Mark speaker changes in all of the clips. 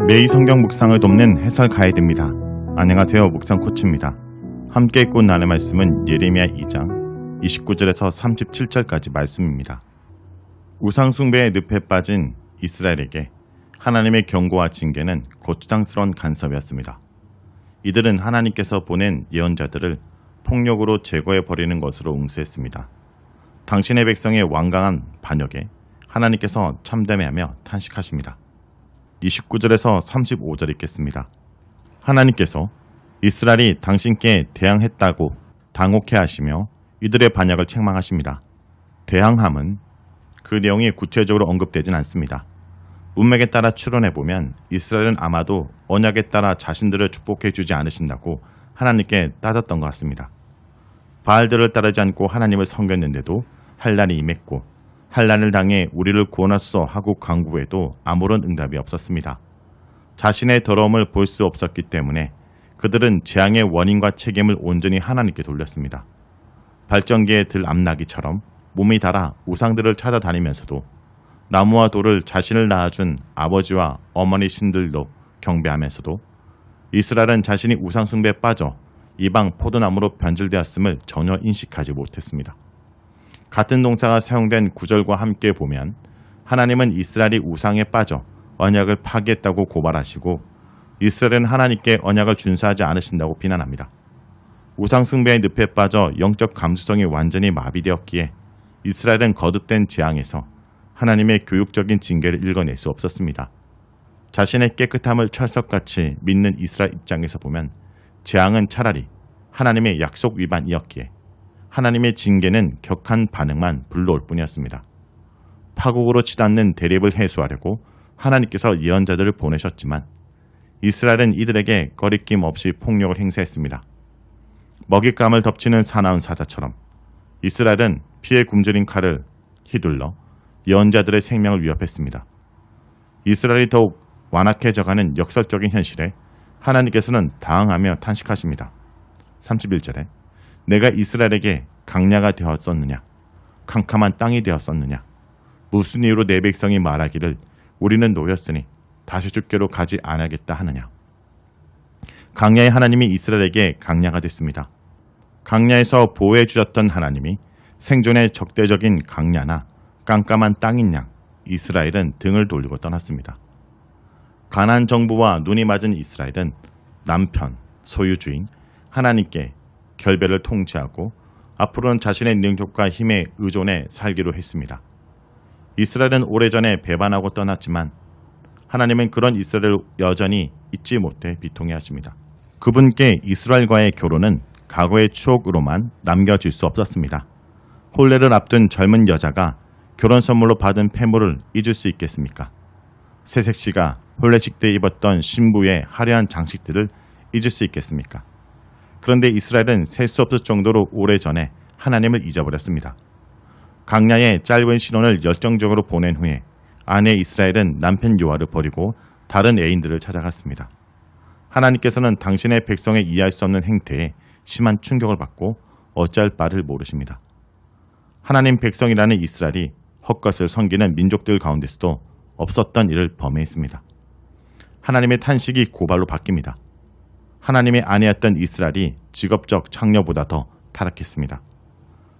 Speaker 1: 매일 성경 묵상을 돕는 해설 가이드입니다. 안녕하세요. 묵상 코치입니다. 함께 읽고 나눌 말씀은 예레미야 2장 29절에서 37절까지 말씀입니다. 우상 숭배의 늪에 빠진 이스라엘에게 하나님의 경고와 징계는 고추장스러운 간섭이었습니다. 이들은 하나님께서 보낸 예언자들을 폭력으로 제거해버리는 것으로 응수했습니다. 당신의 백성의 완강한 반역에 하나님께서 참담해하며 탄식하십니다. 29절에서 35절 읽겠습니다. 하나님께서 이스라엘이 당신께 대항했다고 당혹해 하시며 이들의 반역을 책망하십니다. 대항함은 그 내용이 구체적으로 언급되진 않습니다. 문맥에 따라 추론해보면 이스라엘은 아마도 언약에 따라 자신들을 축복해 주지 않으신다고 하나님께 따졌던 것 같습니다. 바알들을 따르지 않고 하나님을 섬겼는데도 환난이 임했고 환난을 당해 우리를 구원하소서 하고 간구해도 아무런 응답이 없었습니다. 자신의 더러움을 볼 수 없었기 때문에 그들은 재앙의 원인과 책임을 온전히 하나님께 돌렸습니다. 발전기에 들 암나기처럼 몸이 닳아 우상들을 찾아다니면서도 나무와 돌을 자신을 낳아준 아버지와 어머니 신들도 경배하면서도 이스라엘은 자신이 우상 숭배에 빠져 이방 포도나무로 변질되었음을 전혀 인식하지 못했습니다. 같은 동사가 사용된 구절과 함께 보면 하나님은 이스라엘이 우상에 빠져 언약을 파기했다고 고발하시고 이스라엘은 하나님께 언약을 준수하지 않으신다고 비난합니다. 우상 숭배의 늪에 빠져 영적 감수성이 완전히 마비되었기에 이스라엘은 거듭된 재앙에서 하나님의 교육적인 징계를 읽어낼 수 없었습니다. 자신의 깨끗함을 철석같이 믿는 이스라엘 입장에서 보면 재앙은 차라리 하나님의 약속 위반이었기에 하나님의 징계는 격한 반응만 불러올 뿐이었습니다. 파국으로 치닫는 대립을 해소하려고 하나님께서 예언자들을 보내셨지만 이스라엘은 이들에게 거리낌 없이 폭력을 행사했습니다. 먹잇감을 덮치는 사나운 사자처럼 이스라엘은 피에 굶주린 칼을 휘둘러 예언자들의 생명을 위협했습니다. 이스라엘이 더욱 완악해져가는 역설적인 현실에 하나님께서는 당황하며 탄식하십니다. 31절에 내가 이스라엘에게 강야가 되었었느냐? 캄캄한 땅이 되었었느냐? 무슨 이유로 내 백성이 말하기를 우리는 노였으니 다시 주께로 가지 않겠다 하느냐? 강야의 하나님이 이스라엘에게 강야가 됐습니다. 강야에서 보호해 주셨던 하나님이 생존의 적대적인 강야나 깜깜한 땅인 양 이스라엘은 등을 돌리고 떠났습니다. 가나안 정부와 눈이 맞은 이스라엘은 남편, 소유주인, 하나님께 결배를 통치하고 앞으로는 자신의 능력과 힘에 의존해 살기로 했습니다. 이스라엘은 오래전에 배반하고 떠났지만 하나님은 그런 이스라엘을 여전히 잊지 못해 비통해하십니다. 그분께 이스라엘과의 결혼은 과거의 추억으로만 남겨질 수 없었습니다. 혼례를 앞둔 젊은 여자가 결혼 선물로 받은 폐물을 잊을 수 있겠습니까? 새색시가 혼례식 때 입었던 신부의 화려한 장식들을 잊을 수 있겠습니까? 그런데 이스라엘은 셀 수 없을 정도로 오래전에 하나님을 잊어버렸습니다. 강야의 짧은 신혼을 열정적으로 보낸 후에 아내 이스라엘은 남편 요아를 버리고 다른 애인들을 찾아갔습니다. 하나님께서는 당신의 백성의 이해할 수 없는 행태에 심한 충격을 받고 어찌할 바를 모르십니다. 하나님 백성이라는 이스라엘이 헛것을 섬기는 민족들 가운데서도 없었던 일을 범해했습니다. 하나님의 탄식이 고발로 바뀝니다. 하나님의 아내였던 이스라엘이 직업적 창녀보다 더 타락했습니다.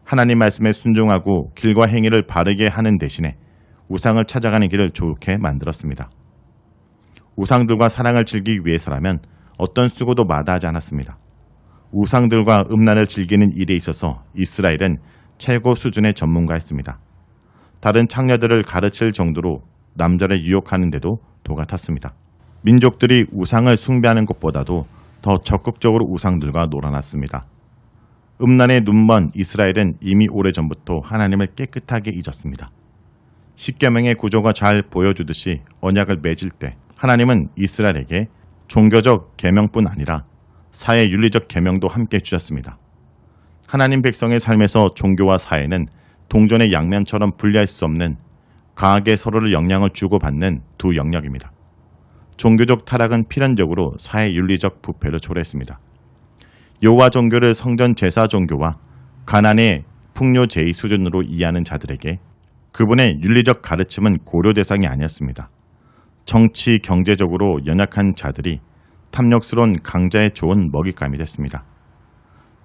Speaker 1: 하나님 말씀에 순종하고 길과 행위를 바르게 하는 대신에 우상을 찾아가는 길을 좋게 만들었습니다. 우상들과 사랑을 즐기기 위해서라면 어떤 수고도 마다하지 않았습니다. 우상들과 음란을 즐기는 일에 있어서 이스라엘은 최고 수준의 전문가였습니다. 다른 창녀들을 가르칠 정도로 남자를 유혹하는데도 도가 탔습니다. 민족들이 우상을 숭배하는 것보다도 더 적극적으로 우상들과 놀아났습니다. 음란에 눈먼 이스라엘은 이미 오래전부터 하나님을 깨끗하게 잊었습니다. 십계명의 구조가 잘 보여주듯이 언약을 맺을 때 하나님은 이스라엘에게 종교적 계명뿐 아니라 사회 윤리적 계명도 함께 주셨습니다. 하나님 백성의 삶에서 종교와 사회는 동전의 양면처럼 분리할 수 없는 강하게 서로를 영향을 주고받는 두 영역입니다. 종교적 타락은 필연적으로 사회 윤리적 부패를 초래했습니다. 여호와 종교를 성전 제사 종교와 가나안의 풍요 제의 수준으로 이해하는 자들에게 그분의 윤리적 가르침은 고려 대상이 아니었습니다. 정치, 경제적으로 연약한 자들이 탐욕스러운 강자의 좋은 먹잇감이 됐습니다.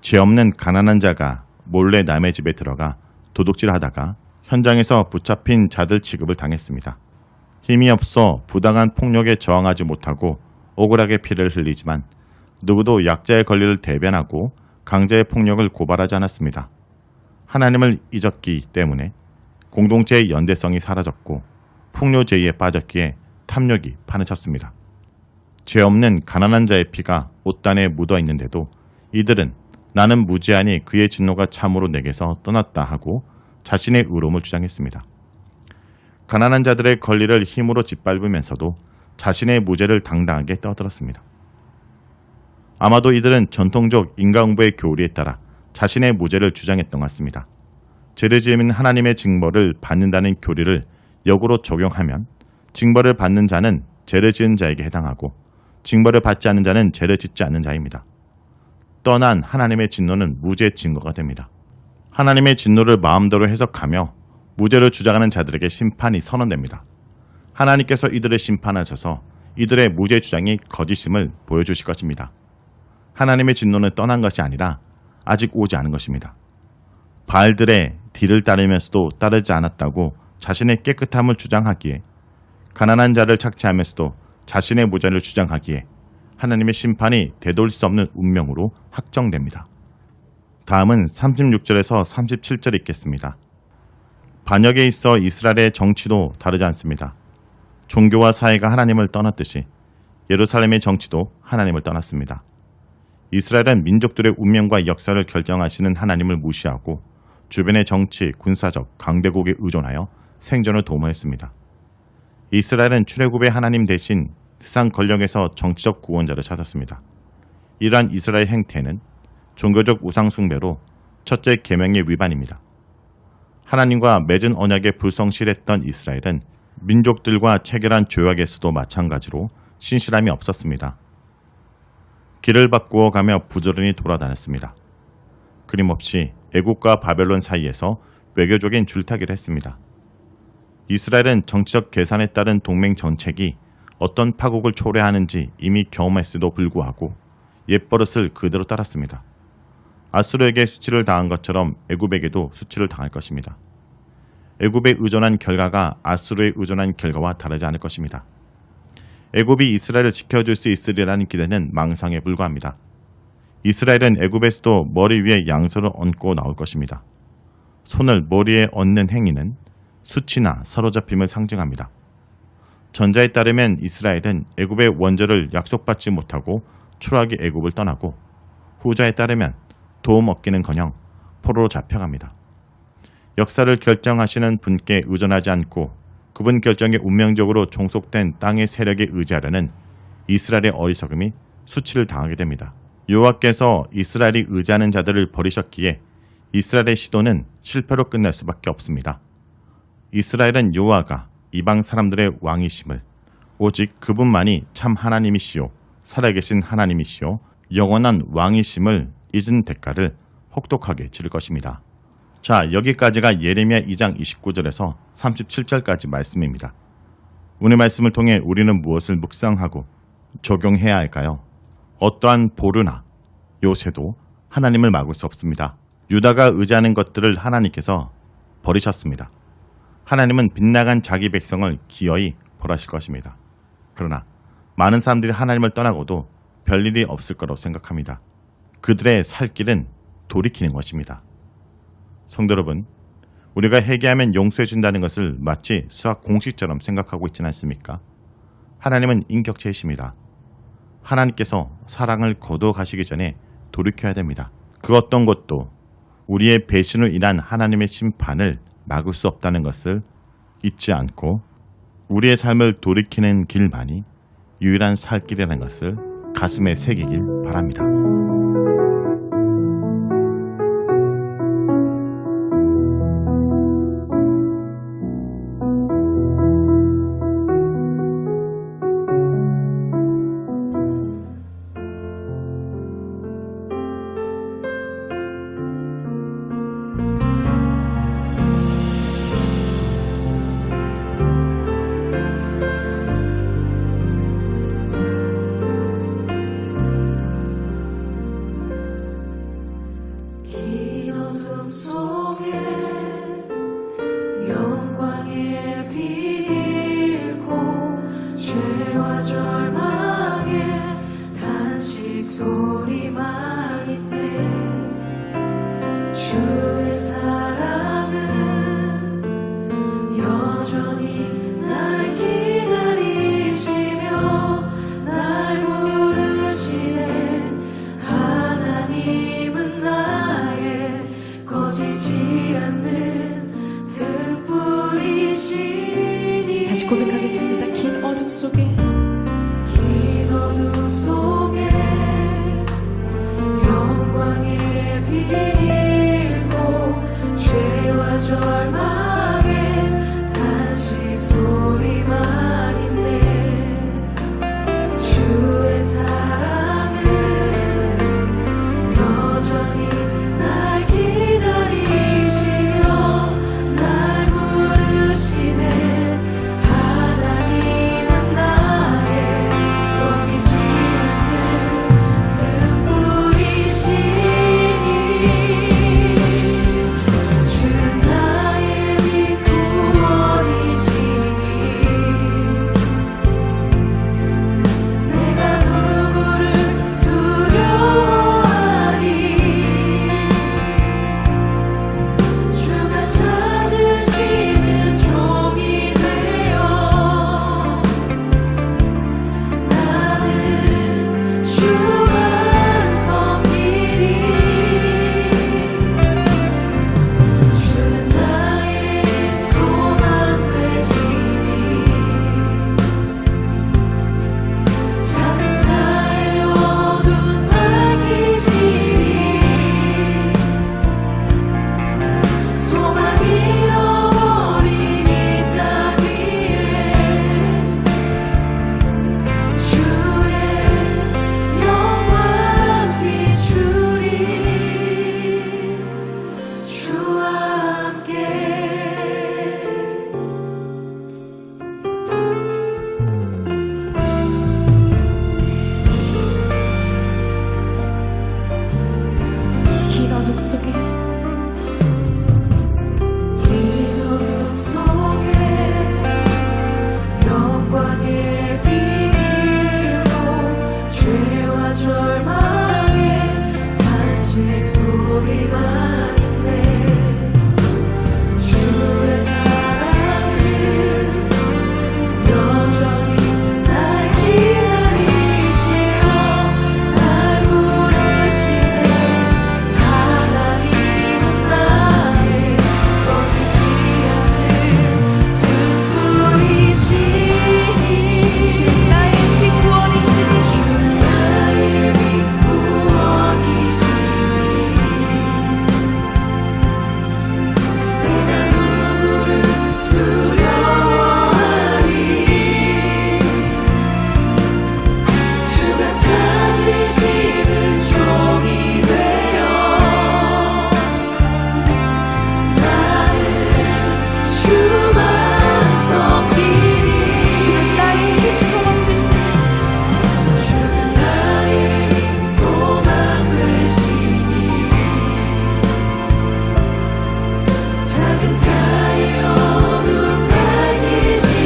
Speaker 1: 죄 없는 가난한 자가 몰래 남의 집에 들어가 도둑질하다가 현장에서 붙잡힌 자들 취급을 당했습니다. 힘이 없어 부당한 폭력에 저항하지 못하고 억울하게 피를 흘리지만 누구도 약자의 권리를 대변하고 강자의 폭력을 고발하지 않았습니다. 하나님을 잊었기 때문에 공동체의 연대성이 사라졌고 풍요제의에 빠졌기에 탐욕이 파묻혔습니다. 죄 없는 가난한 자의 피가 옷단에 묻어 있는데도 이들은 나는 무죄하니 그의 진노가 참으로 내게서 떠났다 하고 자신의 의로움을 주장했습니다. 가난한 자들의 권리를 힘으로 짓밟으면서도 자신의 무죄를 당당하게 떠들었습니다. 아마도 이들은 전통적 인과응보의 교리에 따라 자신의 무죄를 주장했던 것 같습니다. 죄를 지으면 하나님의 징벌을 받는다는 교리를 역으로 적용하면 징벌을 받는 자는 죄를 지은 자에게 해당하고 징벌을 받지 않는 자는 죄를 짓지 않는 자입니다. 떠난 하나님의 진노는 무죄의 증거가 됩니다. 하나님의 진노를 마음대로 해석하며 무죄를 주장하는 자들에게 심판이 선언됩니다. 하나님께서 이들을 심판하셔서 이들의 무죄 주장이 거짓임을 보여주실 것입니다. 하나님의 진노는 떠난 것이 아니라 아직 오지 않은 것입니다. 바알들의 뒤를 따르면서도 따르지 않았다고 자신의 깨끗함을 주장하기에 가난한 자를 착취하면서도 자신의 무죄를 주장하기에 하나님의 심판이 되돌릴 수 없는 운명으로 확정됩니다. 다음은 36절에서 37절 읽겠습니다. 반역에 있어 이스라엘의 정치도 다르지 않습니다. 종교와 사회가 하나님을 떠났듯이 예루살렘의 정치도 하나님을 떠났습니다. 이스라엘은 민족들의 운명과 역사를 결정하시는 하나님을 무시하고 주변의 정치, 군사적, 강대국에 의존하여 생존을 도모했습니다. 이스라엘은 출애굽의 하나님 대신 세상 권력에서 정치적 구원자를 찾았습니다. 이러한 이스라엘 행태는 종교적 우상 숭배로 첫째 계명의 위반입니다. 하나님과 맺은 언약에 불성실했던 이스라엘은 민족들과 체결한 조약에서도 마찬가지로 신실함이 없었습니다. 길을 바꾸어 가며 부지런히 돌아다녔습니다. 끊임없이 애국과 바벨론 사이에서 외교적인 줄타기를 했습니다. 이스라엘은 정치적 계산에 따른 동맹 정책이 어떤 파국을 초래하는지 이미 경험했음에도 불구하고 옛버릇을 그대로 따랐습니다. 아수르에게 수치를 당한 것처럼 애굽에게도 수치를 당할 것입니다. 애굽에 의존한 결과가 아수르에 의존한 결과와 다르지 않을 것입니다. 애굽이 이스라엘을 지켜줄 수 있으리라는 기대는 망상에 불과합니다. 이스라엘은 애굽에서도 머리 위에 양손을 얹고 나올 것입니다. 손을 머리에 얹는 행위는 수치나 사로잡힘을 상징합니다. 전자에 따르면 이스라엘은 애굽의 원조를 약속받지 못하고 초라하게 애굽을 떠나고 후자에 따르면 도움 얻기는커녕 포로로 잡혀갑니다. 역사를 결정하시는 분께 의존하지 않고 그분 결정에 운명적으로 종속된 땅의 세력에 의지하려는 이스라엘의 어리석음이 수치를 당하게 됩니다. 여호와께서 이스라엘이 의지하는 자들을 버리셨기에 이스라엘의 시도는 실패로 끝날 수밖에 없습니다. 이스라엘은 여호와가 이방 사람들의 왕이심을 오직 그분만이 참 하나님이시요 살아계신 하나님이시요 영원한 왕이심을 잊은 대가를 혹독하게 치를 것입니다. 자, 여기까지가 예레미야 2장 29절에서 37절까지 말씀입니다. 오늘 말씀을 통해 우리는 무엇을 묵상하고 적용해야 할까요? 어떠한 보루나 요새도 하나님을 막을 수 없습니다. 유다가 의지하는 것들을 하나님께서 버리셨습니다. 하나님은 빗나간 자기 백성을 기어이 벌하실 것입니다. 그러나 많은 사람들이 하나님을 떠나고도 별일이 없을 거라고 생각합니다. 그들의 살 길은 돌이키는 것입니다. 성도 여러분, 우리가 회개하면 용서해 준다는 것을 마치 수학 공식처럼 생각하고 있지는 않습니까? 하나님은 인격체이십니다. 하나님께서 사랑을 거두어 가시기 전에 돌이켜야 됩니다. 그 어떤 것도 우리의 배신으로 인한 하나님의 심판을 막을 수 없다는 것을 잊지 않고 우리의 삶을 돌이키는 길만이 유일한 살 길이라는 것을 가슴에 새기길 바랍니다.
Speaker 2: 어둠 속에 영광의 빛 잃고 죄와 절망에 단식 소리만 있네. 주의 사랑은 여전히 날 기다리시며 날 부르시네. 하나님은 나의 꺼지지 않는 등불이시니.
Speaker 3: 다시 고백하겠습니다. 긴 어둠 속에
Speaker 2: 긴 어둠 속에 영광의 빛 잃고 죄와 절망에 단식 소리만 있네. 주의 사랑은 여전히 날 기다리시며 날 부르시네. 하나님은 나의 꺼지지 않는 등불이시니. 주는 나의 빛 구원이시니. 내가 누구를 두려워하리. 주가 찾으시는 종이 되어 나는 주만 섬기리. 주는 나의 소망 되시니. 작은 자의 어두운 밝히시니. 소망 잃어버린 이 땅 위에 주의 영광 비추리. 주와 함께
Speaker 3: 긴 어둠 속에
Speaker 2: 긴 어둠 속에 영광의 빛 잃고 죄와 절망에 단식 소리만 있네. 주의 사랑은 여전히 날 기다리시며 날 부르시네. 하나님은 나의 꺼지지 않는 등불이시니.
Speaker 3: 주는 나의 빛 구원이시니.
Speaker 2: 주는 나의 빛 구원이시니. 내가 누구를 두려워하리. 주가 찾으시는 종이 되어 나는 주만 섬기리.
Speaker 3: 주는 나의 힘 소망 되시니.
Speaker 2: 주는 나의 힘 소망 되시니. 작은 자의 어둠 밝히시니.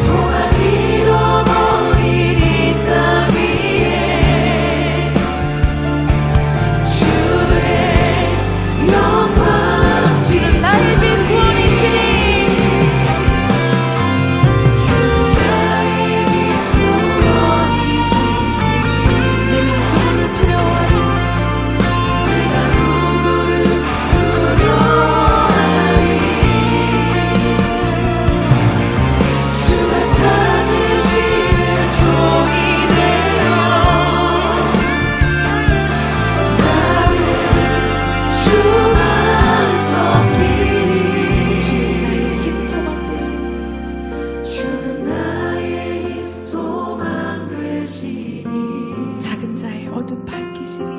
Speaker 2: 소망 잃어버린 이 땅 위에 주의 영광
Speaker 3: 주는 나의 빛 구원이시니.
Speaker 2: 주는 나의 빛 구원이시니.
Speaker 3: 내가 누구를 두려워하리.
Speaker 2: 내가 누구를 두려워하리. 주가 찾으시는 종이 되어 나는 주만 섬기리.
Speaker 3: 힘 소망 되시니.
Speaker 2: 주는 나의 힘 소망 되시니.
Speaker 3: 작은 자의 어둠 밝히시니.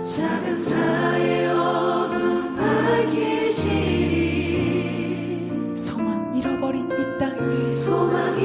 Speaker 2: 작은 자의 어둠 밝히시니.
Speaker 3: 소망 잃어버린 이 땅 위에
Speaker 2: 소망